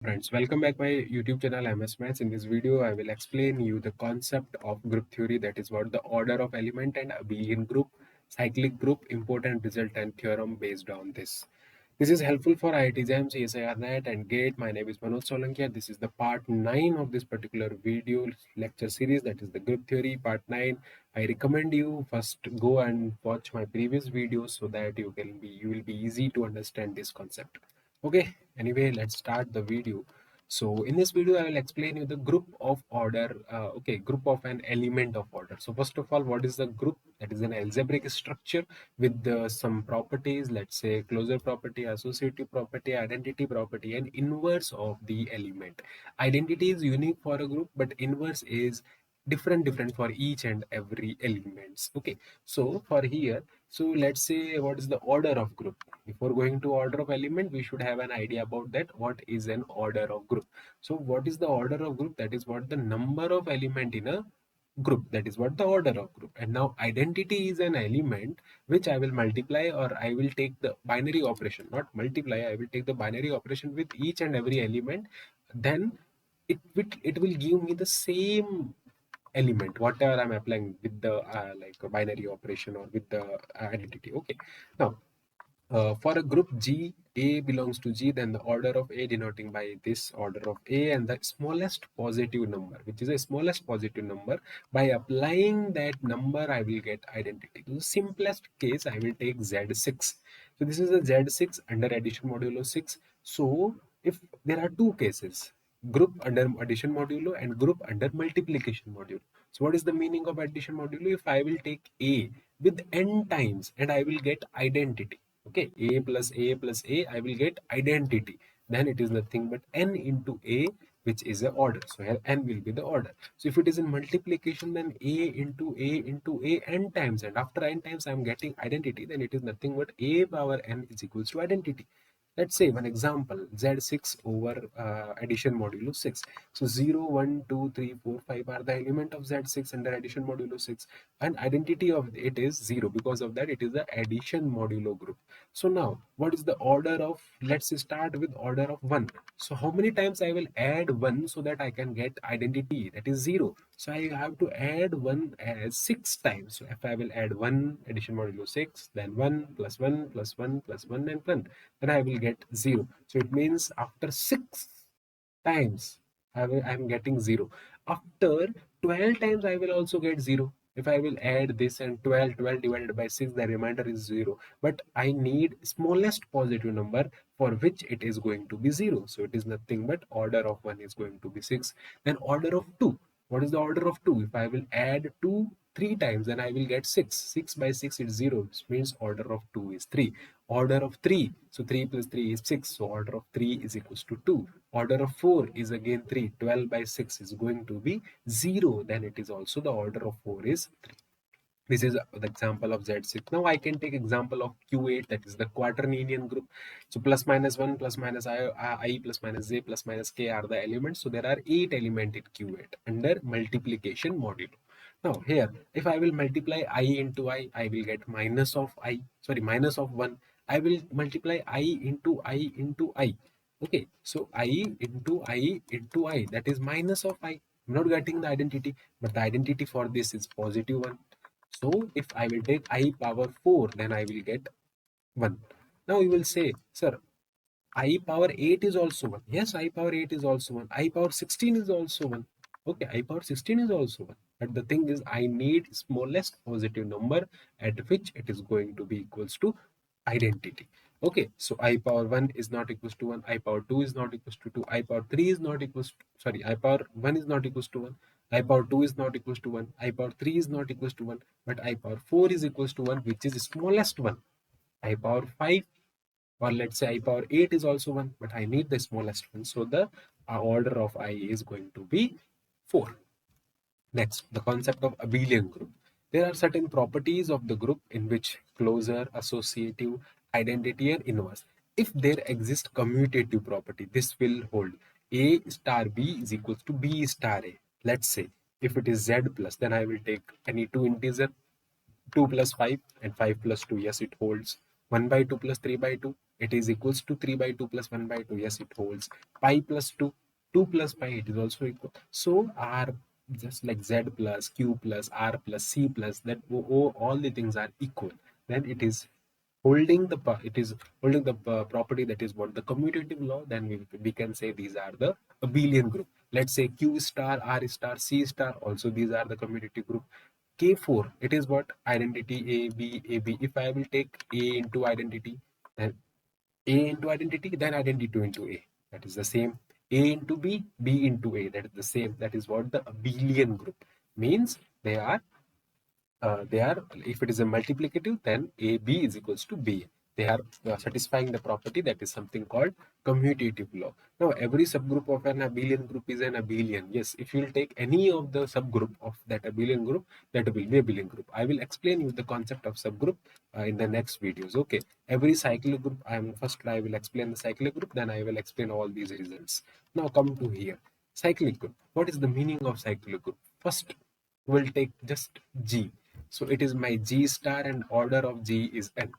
Friends, welcome back my YouTube channel MS Maths. In this video, I will explain you the concept of group theory, that is what the order of element and abelian group, cyclic group, important result and theorem based on this. This is helpful for IIT JAM, CSIR-NET and GATE. My name is Manoj Solanki. This is the part 9 of this particular video lecture series, that is the group theory part 9. I recommend you first go and watch my previous videos so that you will be easy to understand this concept. Okay, anyway, let's start the video. So in this video, I will explain you the group of order, group of an element of order. So first of all, what is the group? That is an algebraic structure with some properties, let's say closure property, associative property, identity property, and inverse of the element. Identity is unique for a group, but inverse is different for each and every elements. Okay, so for here, so let's say what is the order of group. Before going to order of element, we should have an idea about that. What is an order of group? So what is the order of group? That is what the number of element in a group. That is what the order of group. And now identity is an element which I will multiply, or I will take the binary operation, not multiply. I will take the binary operation with each and every element. Then it will give me the same element whatever I'm applying with the like a binary operation or with the identity. Okay, now for a group G, A belongs to G, then the order of A denoting by this order of A, and the smallest positive number, which is the smallest positive number. By applying that number, I will get identity. In the simplest case, I will take Z6. So this is a Z6 under addition modulo 6. So if there are two cases, group under addition modulo and group under multiplication modulo. So what is the meaning of addition modulo? If I will take A with n times and I will get identity. Okay, a plus a plus a, I will get identity. Then it is nothing but n into a, which is a order. So here n will be the order. So if it is in multiplication, then a into a into a n times, and after n times I am getting identity, then it is nothing but a power n is equals to identity. Let's say one example, Z6 over addition modulo 6. So 0, 1, 2, 3, 4, 5 are the element of Z6 under addition modulo 6. And identity of it is 0. Because of that, it is the addition modulo group. So now, what is the order of, let's start with order of 1. So how many times I will add 1 so that I can get identity, that is 0. So I have to add 1 as 6 times. So if I will add 1 addition modulo 6, then 1 plus 1 plus 1 plus 1 and 1, then I will get 0. So it means after 6 times I'm getting 0. After 12 times I will also get 0. If I will add this and 12 divided by 6, the remainder is 0. But I need smallest positive number for which it is going to be 0. So it is nothing but order of 1 is going to be 6. Then order of 2. What is the order of 2? If I will add 2 3 times, then I will get 6. 6 by 6 is 0. This means order of 2 is 3. Order of 3. So 3 plus 3 is 6. So order of 3 is equals to 2. Order of 4 is again 3. 12 by 6 is going to be 0. Then it is also the order of 4 is 3. This is the example of Z6. Now I can take example of CUET, that is the quaternion group. So plus minus 1 plus minus I plus minus j plus minus k are the elements. So there are 8 elements in CUET under multiplication module. Now here, if I will multiply I into I will get minus of 1. I will multiply I into I. Okay, so I into I, that is minus of I. I'm not getting the identity, but the identity for this is positive 1. So if I will take I power 4, then I will get 1. Now you will say, sir, I power 8 is also 1. Yes, I power 8 is also 1. I power 16 is also 1. Okay, I power 16 is also 1. But the thing is, I need smallest positive number at which it is going to be equals to identity. Okay, so I power 1 is not equals to 1. I power 2 is not equals to 2. I power 3 is not equals to, sorry, I power 1 is not equals to 1. I power 2 is not equals to 1. I power 3 is not equals to 1. But I power 4 is equals to 1, which is the smallest one. I power 5, or let's say I power 8 is also 1, but I need the smallest one. So the order of I is going to be 4. Next, the concept of abelian group. There are certain properties of the group in which closure, associative, identity, and inverse. If there exists commutative property, this will hold. A star B is equals to B star A. Let's say if it is Z plus, then I will take any two integer, 2 plus 5 and 5 plus 2. Yes, it holds. 1 by 2 plus 3 by 2. It is equals to 3 by 2 plus 1 by 2. Yes, it holds. Pi plus 2, 2 plus pi, it is also equal. So R, just like Z plus Q plus R plus C plus, that all the things are equal. Then it is holding the property, that is what the commutative law. Then we can say these are the abelian group. Let's say Q star, R star, C star, also these are the commutative group. K4, it is what? Identity A B. If I will take A into identity, then A into identity, then identity 2 into A, that is the same. A into B, B into A, that is the same. That is what the abelian group means. They are, if it is a multiplicative, then AB is equals to B. They are satisfying the property, that is something called commutative law. Now every subgroup of an abelian group is an abelian. Yes, if you will take any of the subgroup of that abelian group, that will be abelian group. I will explain you the concept of subgroup in the next videos. Okay, every cyclic group, I will explain the cyclic group, then I will explain all these results. Now come to here, cyclic group. What is the meaning of cyclic group? First, we'll take just G. So it is my G star and order of G is n.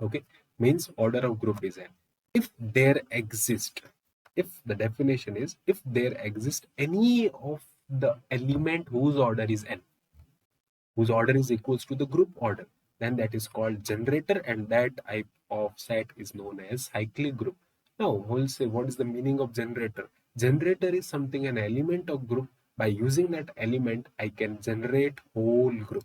Okay, means order of group is n. If there exist, if the definition is, if there exist any of the element whose order is n, whose order is equals to the group order, then that is called generator, and that type of set is known as cyclic group. Now we'll say, what is the meaning of generator? Generator is something, an element of group. By using that element, I can generate whole group.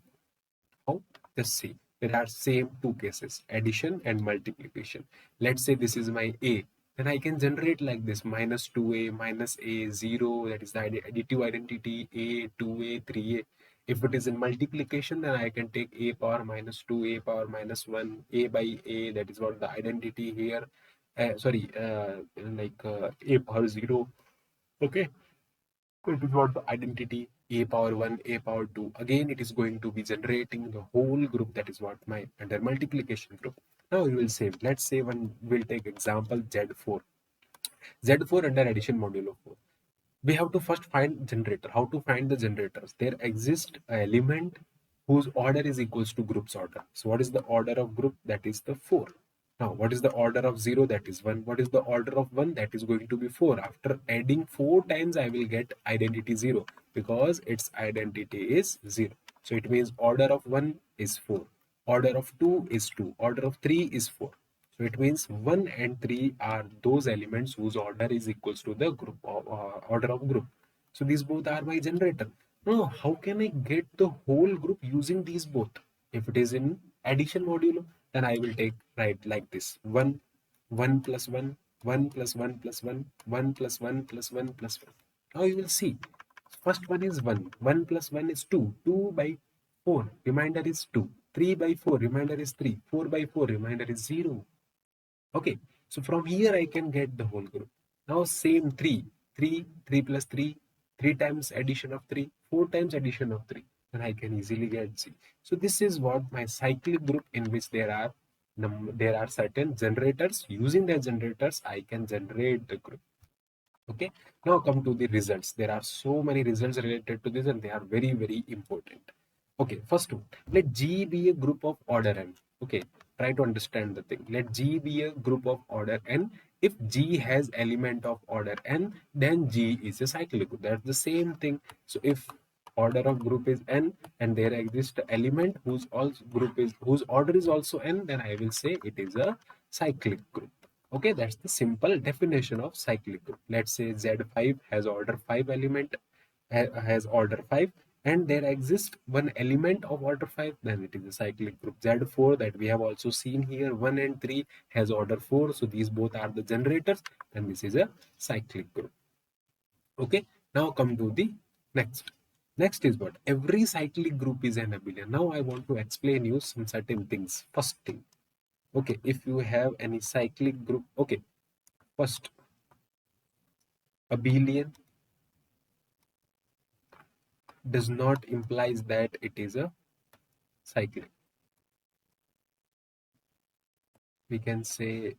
How? Just see. There are same two cases, addition and multiplication. Let's say this is my A. Then I can generate like this, minus 2A, minus A, 0. That is the additive identity, A, 2A, 3A. If it is in multiplication, then I can take A power minus 2, A power minus 1, A by A. That is what the identity here. A power 0. Okay. It is what the identity, a power 1, a power 2. Again, it is going to be generating the whole group. That is what my under multiplication group. Now we will say, let's say we'll take example Z4. Z4 under addition modulo 4. We have to first find generator. How to find the generators? There exists an element whose order is equals to group's order. So what is the order of group? That is the 4. Now what is the order of 0? That is 1. What is the order of 1? That is going to be 4. After adding 4 times, I will get identity 0, because its identity is 0. So it means order of 1 is 4. Order of 2 is 2. Order of 3 is 4. So it means 1 and 3 are those elements whose order is equals to the group order of group. So these both are my generator. Now, how can I get the whole group using these both? If it is in addition modulo, then I will take right like this: 1, 1 plus 1, 1 plus 1 plus 1, 1 plus 1 plus 1 plus 1. Now you will see, first one is 1, 1 plus 1 is 2, 2 by 4, remainder is 2, 3 by 4, remainder is 3, 4 by 4, remainder is 0. Okay, so from here I can get the whole group. Now same 3, 3, 3 plus 3, 3 times addition of 3, 4 times addition of 3, and I can easily get Z. So this is what my cyclic group, in which there are certain generators. Using their generators, I can generate the group. Okay, now come to the results. There are so many results related to this, and they are very, very important. Okay, first one, let G be a group of order n. Okay, try to understand the thing. Let G be a group of order n. If G has element of order n, then G is a cyclic group. That's the same thing. So if order of group is n and there exists element whose order is also n, then I will say it is a cyclic group. Okay, that's the simple definition of cyclic group. Let's say Z5 has order 5 element, has order 5, and there exists one element of order 5, then it is a cyclic group. Z4, that we have also seen here, 1 and 3 has order 4, so these both are the generators, and this is a cyclic group. Okay, now come to the next. Next is what? Every cyclic group is an abelian. Now I want to explain you some certain things. First thing, okay, if you have any cyclic group, okay, first, abelian does not implies that it is a cyclic. We can say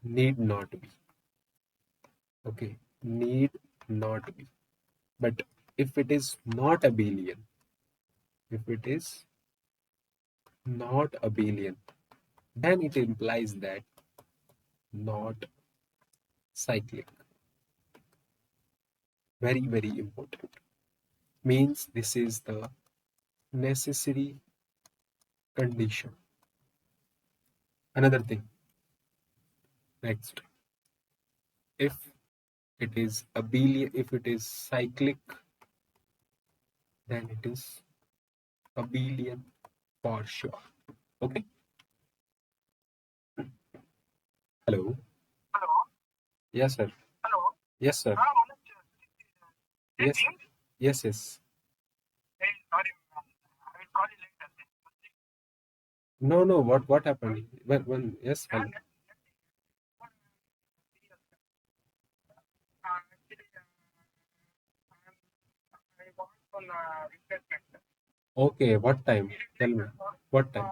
need not be. Okay, need not be. But if it is not abelian, if it is not abelian, then it implies that not cyclic. Very, very important. Means this is the necessary condition. Another thing, next, if it is abelian, if it is cyclic, then it is abelian for sure. Okay. Hello. Yes, sir. Yes, sir. Yes. Yes, yes. No, no. What happened? When yes. Hello. Okay. What time? Tell me. What time?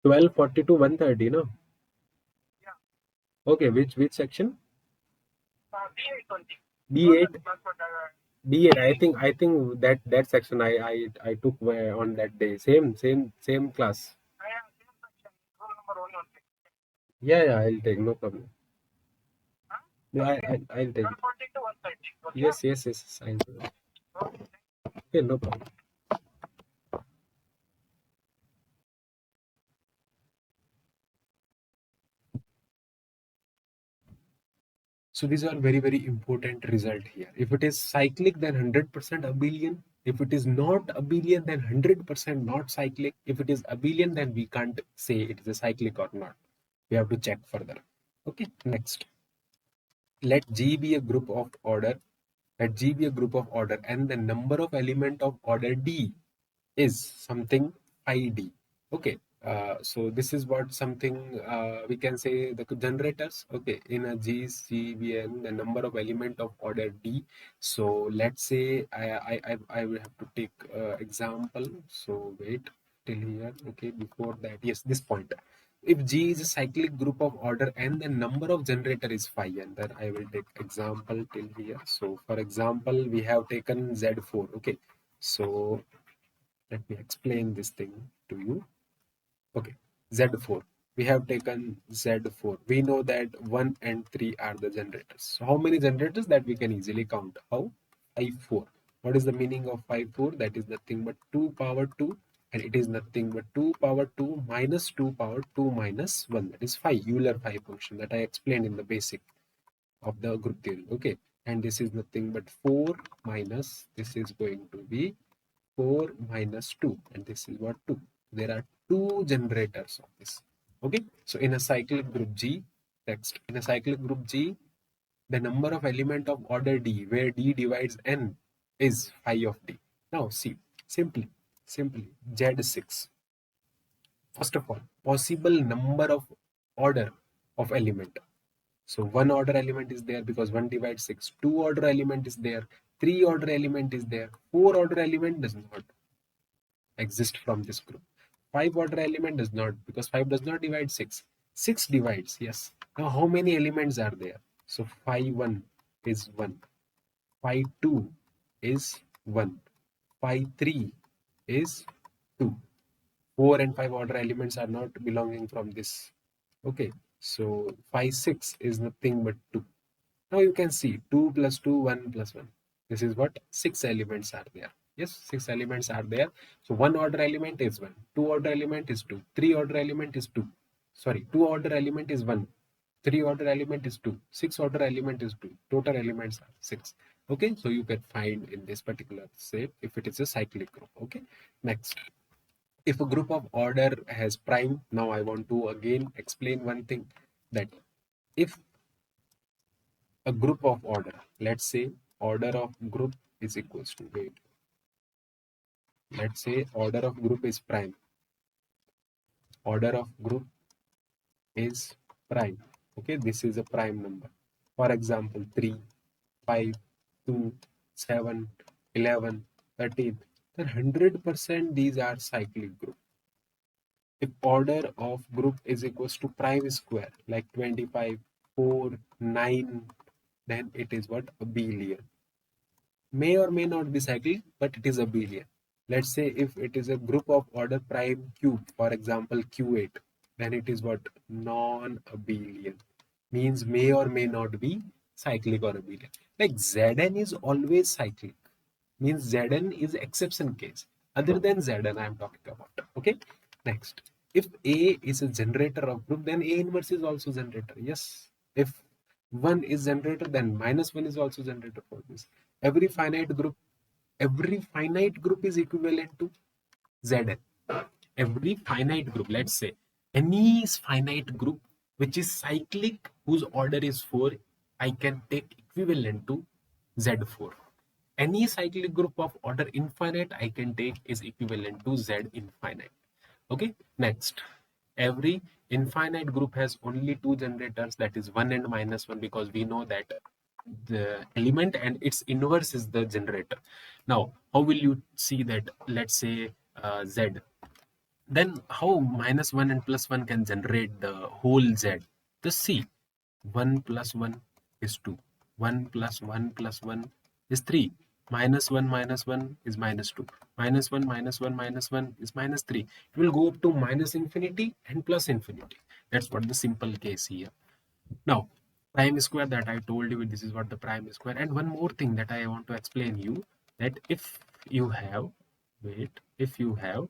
12:40 to 1:30. No. Okay. Which section? B8. B8. I think that section I took on that day. Same class. Yeah, yeah. I'll take, no problem. Yeah, I'll take. Yes, yes, yes. I'll do that. Okay, no problem. So these are very, very important result here. If it is cyclic, then 100% abelian. If it is not abelian, then 100% not cyclic. If it is abelian, then we can't say it is a cyclic or not. We have to check further. Okay, next. Let G be a group of order. Let G be a group of order, and the number of element of order D is something ID. Okay. So this is what something we can say the generators. Okay, in a GCBN, the number of element of order D. So let's say I will have to take example. So wait till here. Okay, before that, yes, this point. If G is a cyclic group of order and the number of generator is 5, and then I will take example till here. So for example, we have taken Z4. Okay, so let me explain this thing to you. Okay, Z4. We have taken Z4. We know that 1 and 3 are the generators. So how many generators that we can easily count? How? 5, 4. What is the meaning of 5, 4? That is nothing but 2 power 2. And it is nothing but 2 power 2 minus 2 power 2 minus 1. That is 5. Euler 5 function that I explained in the basic of the group theory. Okay. And this is nothing but 4 minus, this is going to be 4 minus 2, and this is what 2. There are two generators of this. Okay, so in a cyclic group G, text, in a cyclic group G, the number of element of order D, where D divides N, is phi of D. Now see, simply Z6. First of all, possible number of order of element. So one order element is there because 1 divides 6. Two order element is there. Three order element is there. Four order element does not exist from this group. 5 order element does not, because 5 does not divide 6. 6 divides, yes. Now how many elements are there? So phi 1 is 1. Phi 2 is 1. Phi 3 is 2. 4 and 5 order elements are not belonging from this. Okay, so phi 6 is nothing but 2. Now you can see 2 plus 2, 1 plus 1. This is what 6 elements are there. Yes, 6 elements are there. So one order element is 1. Two order element is 2. Three order element is 2. Sorry, two order element is 1. Three order element is 2. Six order element is 2. Total elements are 6. Okay, so you can find in this particular set if it is a cyclic group. Okay, next. If a group of order has prime, now I want to again explain one thing, that if a group of order, let's say order of group is equals to, wait, let's say order of group is prime, order of group is prime. Okay, this is a prime number. For example, 3, 5, 2, 7, 11, 13. Then 100% these are cyclic group. If order of group is equals to prime square, like 25, 4, 9, then it is what? Abelian. May or may not be cyclic, but it is abelian. Let's say if it is a group of order prime cube, for example Q8, then it is what? Non-abelian. Means may or may not be cyclic or abelian. Like Zn is always cyclic. Means Zn is exception case. Other than Zn I am talking about. Okay. Next. If A is a generator of group, then A inverse is also generator. Yes. If 1 is generator, then -1 is also generator for this. Every finite group every finite group is equivalent to Zn. Every finite group, let's say any finite group which is cyclic whose order is 4, I can take equivalent to Z4. Any cyclic group of order infinite I can take is equivalent to Z infinite. Okay, next. Every infinite group has only two generators, that is 1 and -1, because we know that the element and its inverse is the generator. Now, how will you see that? Let's say Z. Then how -1 and +1 can generate the whole Z? Just see, 1 plus 1 is 2. 1 plus 1 plus 1 is 3. -1 minus 1 is -2. -1 minus 1 minus 1 is -3. It will go up to minus infinity and plus infinity. That's what the simple case here. Now, prime square, that I told you, this is what the prime square. And one more thing that I want to explain you, that if you have, if you have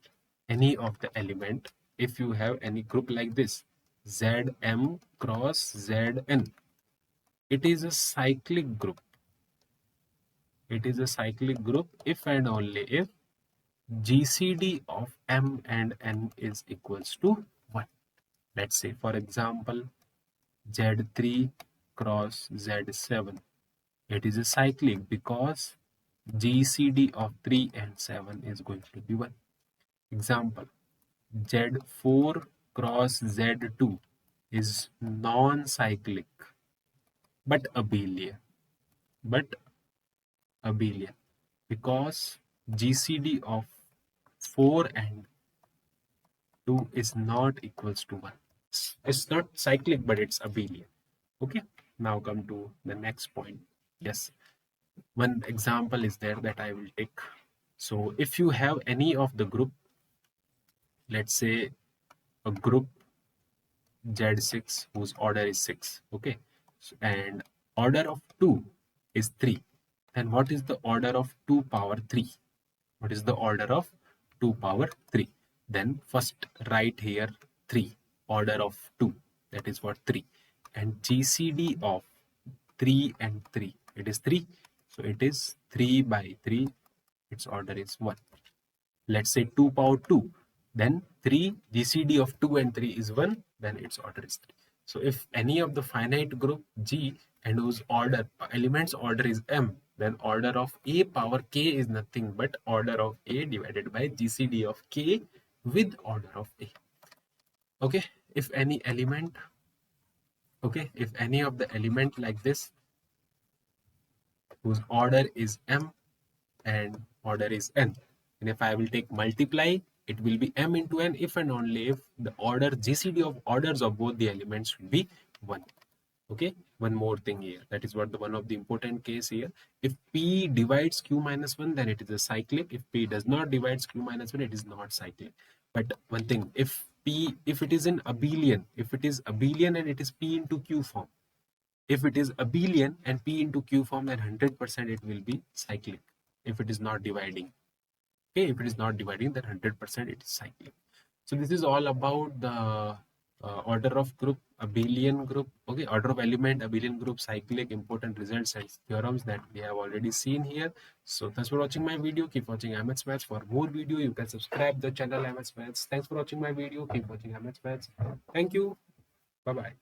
any of the element, if you have any group like this, Zm cross Zn, it is a cyclic group. It is a cyclic group if and only if GCD of M and N is equals to 1. Let's say, for example, Z3 cross Z7. It is a cyclic because GCD of 3 and 7 is going to be 1. Example, Z4 cross Z2 is non-cyclic but abelian. But abelian because GCD of 4 and 2 is not equals to 1. It's not cyclic, but it's abelian. Okay, now come to the next point. Yes, one example is there that I will take. So if you have any of the group, let's say a group Z6 whose order is 6, okay, and order of 2 is 3, then what is the order of 2 power 3? What is the order of 2 power 3? Then first write here 3, order of 2, that is what 3, and GCD of 3 and 3, it is 3, so it is 3 by 3, its order is 1. Let's say 2 power 2, then 3 GCD of 2 and 3 is 1, then its order is 3. So if any of the finite group G and whose order elements order is M, then order of A power K is nothing but order of A divided by GCD of K with order of A. Okay, if any element, okay, if any of the element like this whose order is M and order is N, and if I will take multiply, it will be M into N if and only if the order GCD of orders of both the elements will be 1. Okay, one more thing here, that is what the one of the important case here. If P divides Q minus 1, then it is a cyclic. If P does not divides Q minus 1, it is not cyclic. But one thing, if it is an abelian, if it is abelian and it is P into Q form, if it is abelian and P into Q form, then 100% it will be cyclic if it is not dividing. Okay, if it is not dividing, then 100% it is cyclic. So this is all about the order of group, abelian group, okay, order of element, abelian group, cyclic, important results and theorems that we have already seen here. So thanks for watching my video. Keep watching MS Maths. For more video, you can subscribe the channel MS Maths. Thanks for watching my video. Keep watching MS Maths. Thank you. Bye bye.